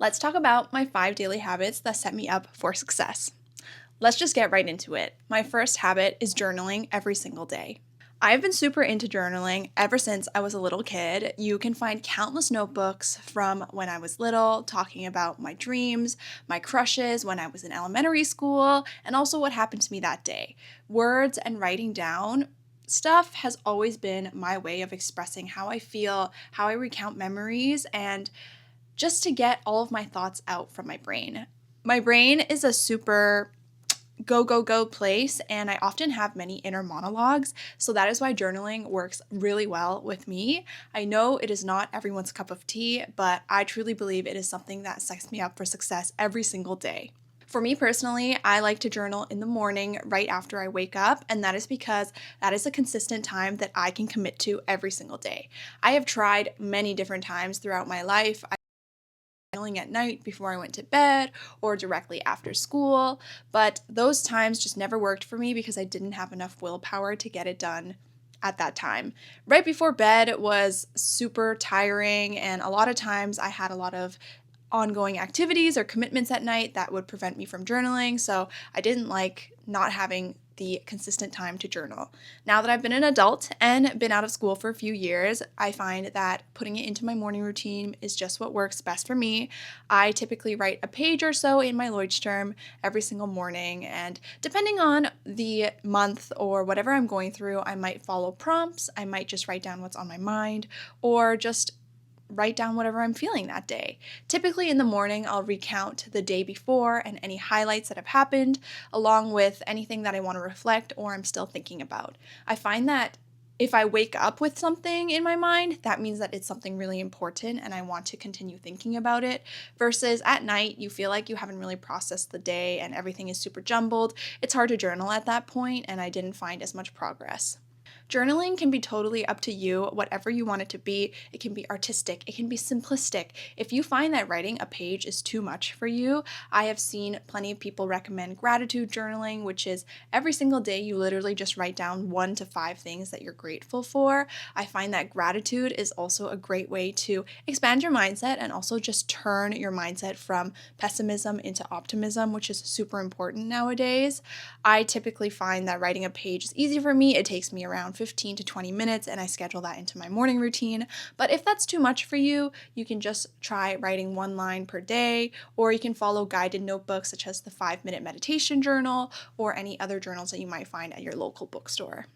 Let's talk about my 5 daily habits that set me up for success. Let's just get right into it. My first habit is journaling every single day. I've been super into journaling ever since I was a little kid. You can find countless notebooks from when I was little talking about my dreams, my crushes when I was in elementary school, and also what happened to me that day. Words and writing down stuff has always been my way of expressing how I feel, how I recount memories, and just to get all of my thoughts out from my brain. My brain is a super go, go, go place, and I often have many inner monologues, so that is why journaling works really well with me. I know it is not everyone's cup of tea, but I truly believe it is something that sets me up for success every single day. For me personally, I like to journal in the morning right after I wake up, and that is because that is a consistent time that I can commit to every single day. I have tried many different times throughout my life. Journaling at night before I went to bed or directly after school, but those times just never worked for me because I didn't have enough willpower to get it done at that time. Right before bed was super tiring, and a lot of times I had a lot of ongoing activities or commitments at night that would prevent me from journaling, so I didn't like not having the consistent time to journal. Now that I've been an adult and been out of school for a few years, I find that putting it into my morning routine is just what works best for me. I typically write a page or so in my Leuchtturm every single morning, and depending on the month or whatever I'm going through, I might follow prompts, I might just write down what's on my mind, or just write down whatever I'm feeling that day. Typically in the morning, I'll recount the day before and any highlights that have happened, along with anything that I want to reflect or I'm still thinking about. I find that if I wake up with something in my mind, that means that it's something really important and I want to continue thinking about it. Versus at night, you feel like you haven't really processed the day and everything is super jumbled. It's hard to journal at that point, and I didn't find as much progress. Journaling can be totally up to you, whatever you want it to be. It can be artistic, it can be simplistic. If you find that writing a page is too much for you, I have seen plenty of people recommend gratitude journaling, which is every single day you literally just write down 1 to 5 things that you're grateful for. I find that gratitude is also a great way to expand your mindset and also just turn your mindset from pessimism into optimism, which is super important nowadays. I typically find that writing a page is easy for me. It takes me around 15 to 20 minutes, and I schedule that into my morning routine. But if that's too much for you, you can just try writing 1 line per day, or you can follow guided notebooks such as the 5 minute meditation journal or any other journals that you might find at your local bookstore.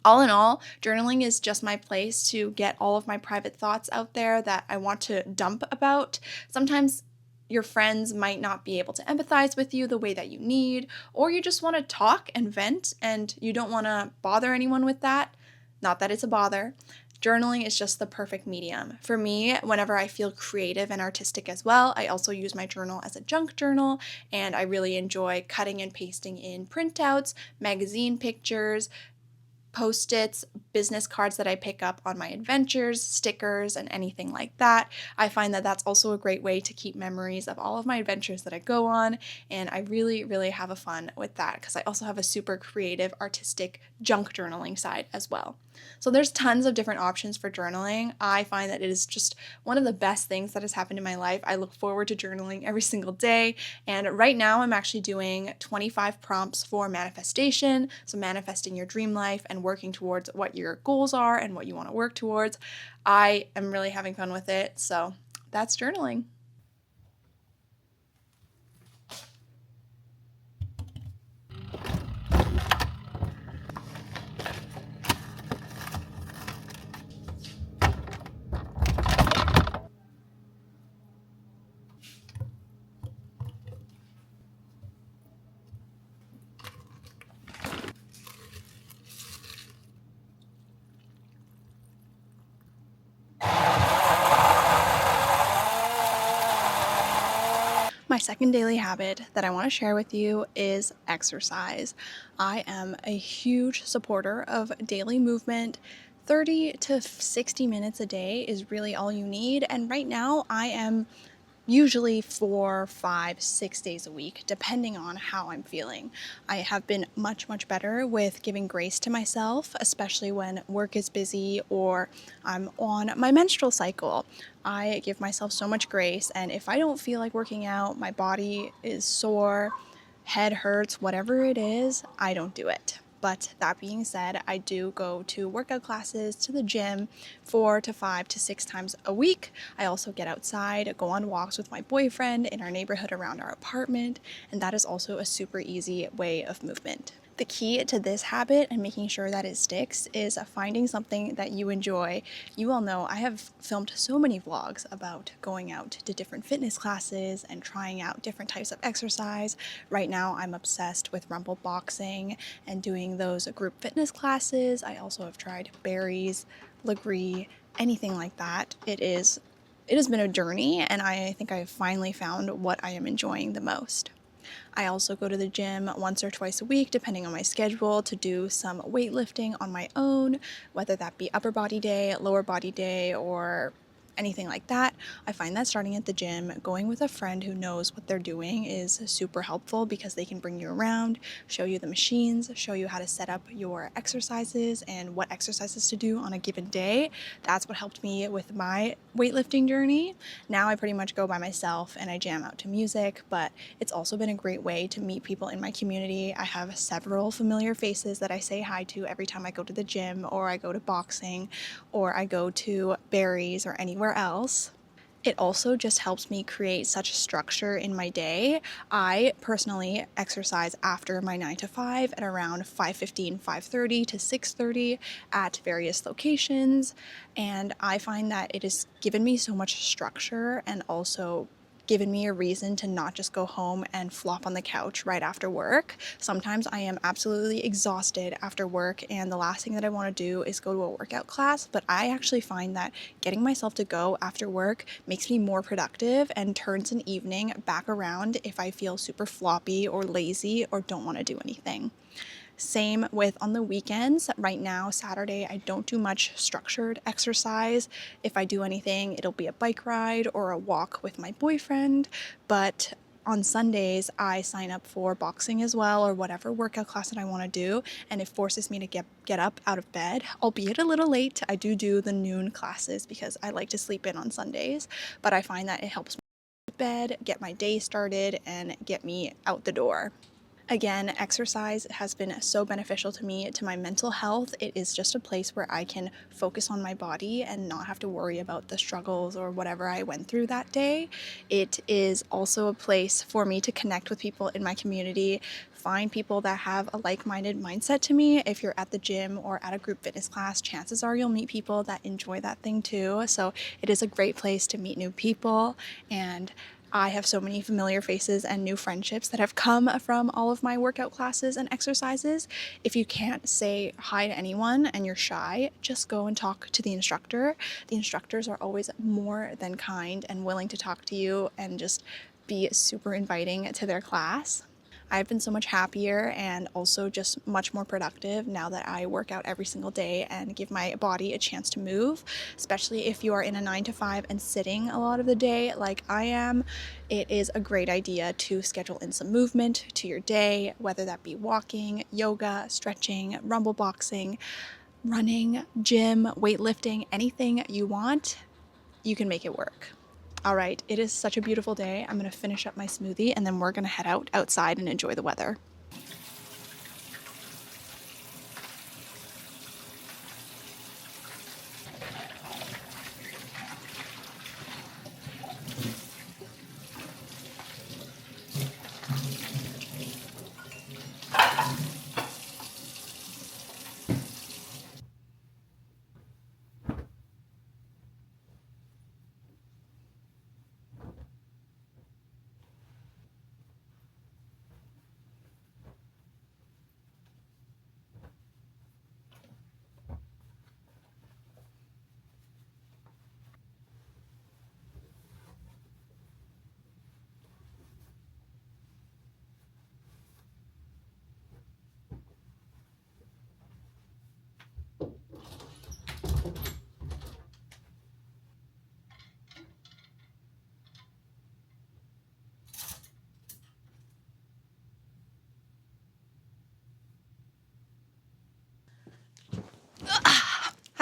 All in all, journaling is just my place to get all of my private thoughts out there that I want to dump about. Sometimes your friends might not be able to empathize with you the way that you need, or you just want to talk and vent and you don't want to bother anyone with that. Not that it's a bother. Journaling is just the perfect medium. For me, whenever I feel creative and artistic as well, I also use my journal as a junk journal, and I really enjoy cutting and pasting in printouts, magazine pictures, Post-its, business cards that I pick up on my adventures, stickers, and anything like that. I find that that's also a great way to keep memories of all of my adventures that I go on, and I really, really have a fun with that because I also have a super creative, artistic junk journaling side as well. So there's tons of different options for journaling. I find that it is just one of the best things that has happened in my life. I look forward to journaling every single day, and right now I'm actually doing 25 prompts for manifestation, so manifesting your dream life and working towards what your goals are and what you want to work towards. I am really having fun with it, so that's journaling. My second daily habit that I want to share with you is exercise. I am a huge supporter of daily movement. 30 to 60 minutes a day is really all you need, and right now I am usually 4, 5, 6 days a week, depending on how I'm feeling. I have been much, much better with giving grace to myself, especially when work is busy or I'm on my menstrual cycle. I give myself so much grace, and if I don't feel like working out, my body is sore, head hurts, whatever it is, I don't do it. But that being said, I do go to workout classes, to the gym 4 to 5 to 6 times a week. I also get outside, go on walks with my boyfriend in our neighborhood around our apartment, and that is also a super easy way of movement. The key to this habit and making sure that it sticks is finding something that you enjoy. You all know I have filmed so many vlogs about going out to different fitness classes and trying out different types of exercise. Right now I'm obsessed with rumble boxing and doing those group fitness classes. I also have tried berries, Legree, anything like that. It has been a journey, and I think I've finally found what I am enjoying the most. I also go to the gym once or twice a week, depending on my schedule, to do some weightlifting on my own, whether that be upper body day, lower body day, or anything like that. I find that starting at the gym, going with a friend who knows what they're doing is super helpful because they can bring you around, show you the machines, show you how to set up your exercises and what exercises to do on a given day. That's what helped me with my weightlifting journey. Now I pretty much go by myself and I jam out to music, but it's also been a great way to meet people in my community. I have several familiar faces that I say hi to every time I go to the gym, or I go to boxing, or I go to Barry's or anywhere else. It also just helps me create such a structure in my day. I personally exercise after my 9 to 5 at around 5:15, 5:30 to 6:30 at various locations, and I find that it has given me so much structure and also given me a reason to not just go home and flop on the couch right after work. Sometimes I am absolutely exhausted after work, and the last thing that I want to do is go to a workout class, but I actually find that getting myself to go after work makes me more productive and turns an evening back around if I feel super floppy or lazy or don't want to do anything. Same with on the weekends. Right now, Saturday, I don't do much structured exercise. If I do anything, it'll be a bike ride or a walk with my boyfriend. But on Sundays, I sign up for boxing as well, or whatever workout class that I want to do, and it forces me to get up out of bed, albeit a little late. I do the noon classes because I like to sleep in on Sundays, but I find that it helps me get to bed, get my day started, and get me out the door. Again, exercise has been so beneficial to me, to my mental health. It is just a place where I can focus on my body and not have to worry about the struggles or whatever I went through that day. It is also a place for me to connect with people in my community, find people that have a like-minded mindset to me. If you're at the gym or at a group fitness class, chances are you'll meet people that enjoy that thing too. So it is a great place to meet new people, and I have so many familiar faces and new friendships that have come from all of my workout classes and exercises. If you can't say hi to anyone and you're shy, just go and talk to the instructor. The instructors are always more than kind and willing to talk to you and just be super inviting to their class. I've been so much happier and also just much more productive now that I work out every single day and give my body a chance to move, especially if you are in a 9 to 5 and sitting a lot of the day like I am. It is a great idea to schedule in some movement to your day, whether that be walking, yoga, stretching, rumble boxing, running, gym, weightlifting, anything you want, you can make it work. All right, it is such a beautiful day. I'm going to finish up my smoothie and then we're going to head outside and enjoy the weather.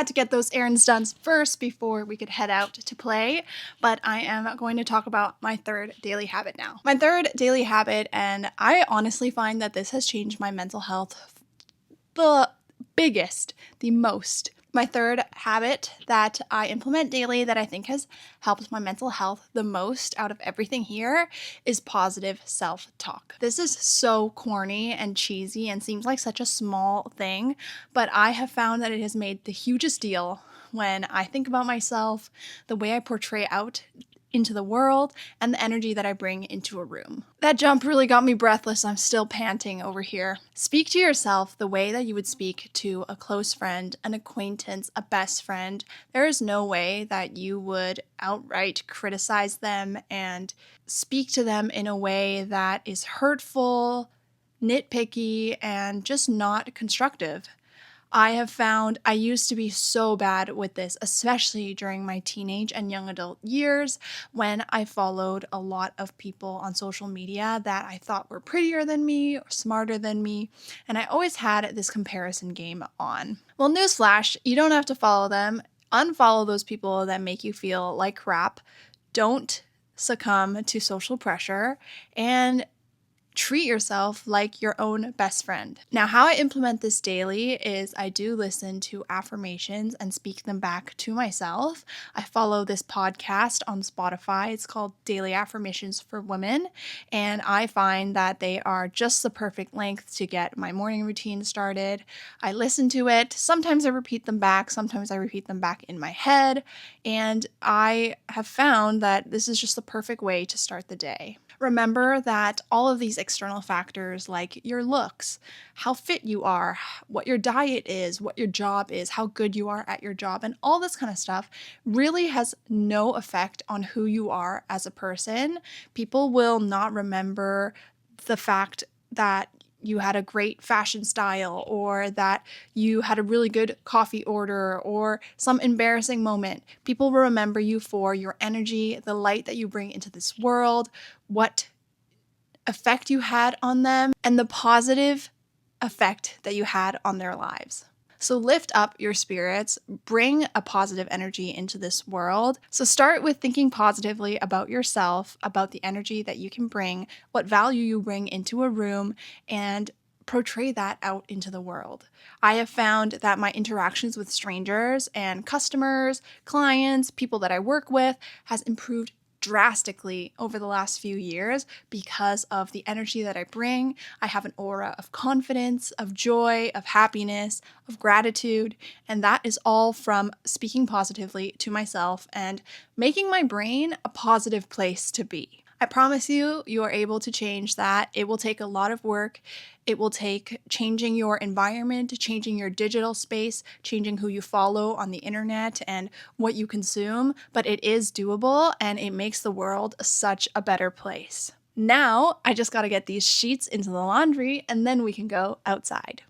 Had to get those errands done first before we could head out to play, but I am going to talk about my third daily habit now. My third daily habit, and I honestly find that this has changed my mental health the biggest, the most. My third habit that I implement daily that I think has helped my mental health the most out of everything here is positive self-talk. This is so corny and cheesy and seems like such a small thing, but I have found that it has made the hugest deal when I think about myself, the way I portray out into the world, and the energy that I bring into a room. That jump really got me breathless. I'm still panting over here. Speak to yourself the way that you would speak to a close friend, an acquaintance, a best friend. There is no way that you would outright criticize them and speak to them in a way that is hurtful, nitpicky, and just not constructive. I have found I used to be so bad with this, especially during my teenage and young adult years when I followed a lot of people on social media that I thought were prettier than me or smarter than me, and I always had this comparison game on. Well, newsflash, you don't have to follow them. Unfollow those people that make you feel like crap. Don't succumb to social pressure, and treat yourself like your own best friend. Now, how I implement this daily is I do listen to affirmations and speak them back to myself. I follow this podcast on Spotify. It's called Daily Affirmations for Women, and I find that they are just the perfect length to get my morning routine started. I listen to it. Sometimes I repeat them back. Sometimes I repeat them back in my head, and I have found that this is just the perfect way to start the day. Remember that all of these external factors like your looks, how fit you are, what your diet is, what your job is, how good you are at your job, and all this kind of stuff really has no effect on who you are as a person. People will not remember the fact that you had a great fashion style or that you had a really good coffee order or some embarrassing moment. People will remember you for your energy, the light that you bring into this world, what effect you had on them, and the positive effect that you had on their lives. So lift up your spirits, bring a positive energy into this world. So start with thinking positively about yourself, about the energy that you can bring, what value you bring into a room, and portray that out into the world. I have found that my interactions with strangers and customers, clients, people that I work with has improved drastically over the last few years because of the energy that I bring. I have an aura of confidence, of joy, of happiness, of gratitude, and that is all from speaking positively to myself and making my brain a positive place to be. I promise you, you are able to change that. It will take a lot of work. It will take changing your environment, changing your digital space, changing who you follow on the internet and what you consume, but it is doable and it makes the world such a better place. Now, I just gotta get these sheets into the laundry and then we can go outside.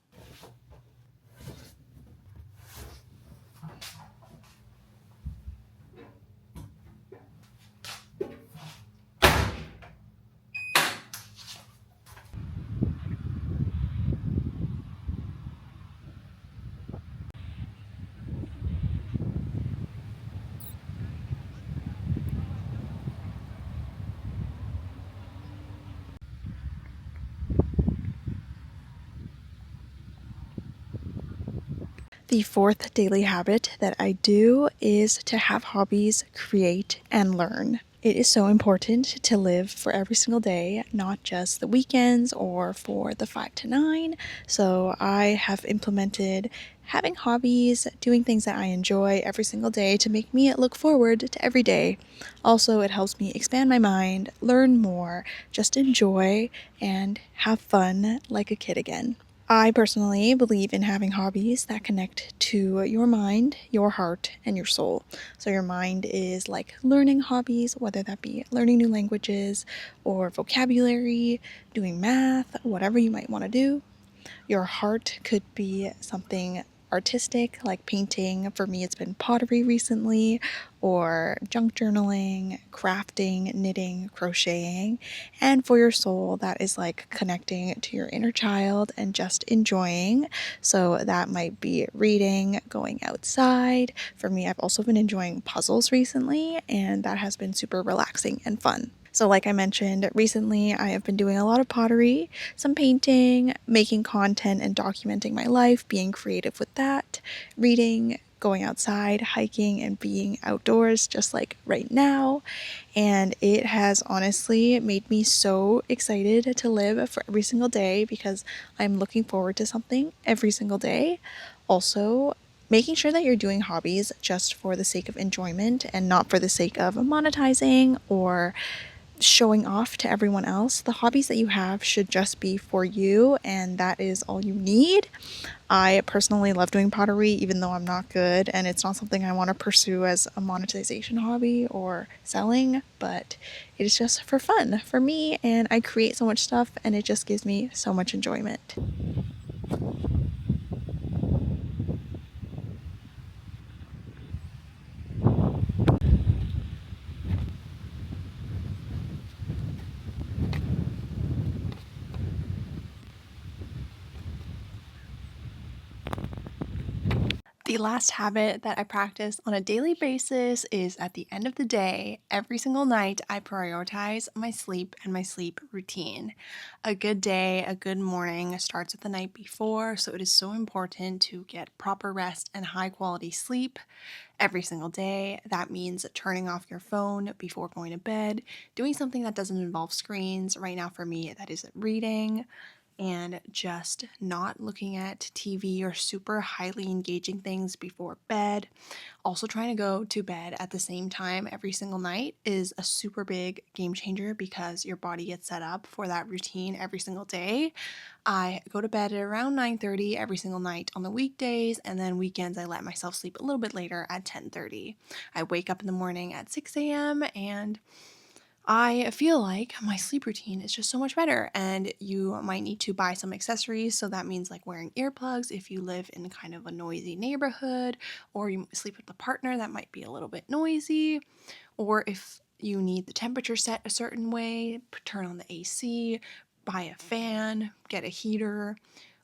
The fourth daily habit that I do is to have hobbies, create, and learn. It is so important to live for every single day, not just the weekends or for the 5 to 9. So I have implemented having hobbies, doing things that I enjoy every single day to make me look forward to every day. Also, it helps me expand my mind, learn more, just enjoy, and have fun like a kid again. I personally believe in having hobbies that connect to your mind, your heart, and your soul. So your mind is like learning hobbies, whether that be learning new languages or vocabulary, doing math, whatever you might want to do. Your heart could be something artistic, like painting. For me, it's been pottery recently, or junk journaling, crafting, knitting, crocheting. And for your soul, that is like connecting to your inner child and just enjoying. So that might be reading, going outside. For me, I've also been enjoying puzzles recently, and that has been super relaxing and fun. So, like I mentioned, recently I have been doing a lot of pottery, some painting, making content and documenting my life, being creative with that, reading, going outside, hiking, and being outdoors just like right now. And it has honestly made me so excited to live for every single day because I'm looking forward to something every single day. Also, making sure that you're doing hobbies just for the sake of enjoyment and not for the sake of monetizing or showing off to everyone else. The hobbies that you have should just be for you, and that is all you need. I personally love doing pottery, even though I'm not good, and it's not something I want to pursue as a monetization hobby or selling, but it is just for fun for me, and I create so much stuff, and it just gives me so much enjoyment. The last habit that I practice on a daily basis is at the end of the day, every single night, I prioritize my sleep and my sleep routine. A good day, a good morning starts with the night before, so it is so important to get proper rest and high quality sleep every single day. That means turning off your phone before going to bed, doing something that doesn't involve screens. Right now, for me, that is reading and just not looking at TV or super highly engaging things before bed. Also, trying to go to bed at the same time every single night is a super big game changer because your body gets set up for that routine every single day. I go to bed at around 9:30 every single night on the weekdays, and then weekends I let myself sleep a little bit later at 10:30. I wake up in the morning at 6 a.m. and I feel like my sleep routine is just so much better, and you might need to buy some accessories. So that means like wearing earplugs if you live in kind of a noisy neighborhood, or you sleep with a partner that might be a little bit noisy, or if you need the temperature set a certain way, turn on the AC, buy a fan, get a heater,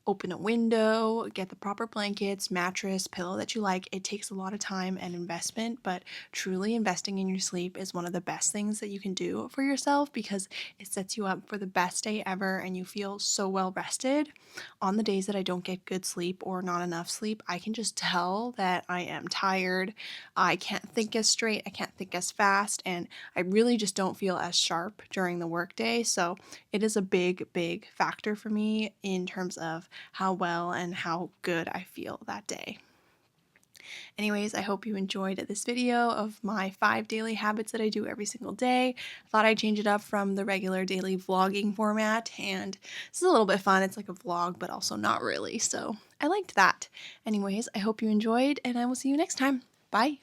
open a window, get the proper blankets, mattress, pillow that you like. It takes a lot of time and investment, but truly investing in your sleep is one of the best things that you can do for yourself because it sets you up for the best day ever and you feel so well rested. On the days that I don't get good sleep or not enough sleep, I can just tell that I am tired. I can't think as straight, I can't think as fast, and I really just don't feel as sharp during the workday. So it is a big, big factor for me in terms of how well and how good I feel that day. Anyways, I hope you enjoyed this video of my 5 daily habits that I do every single day. I thought I'd change it up from the regular daily vlogging format, and it's a little bit fun. It's like a vlog, but also not really, so I liked that. Anyways, I hope you enjoyed, and I will see you next time. Bye!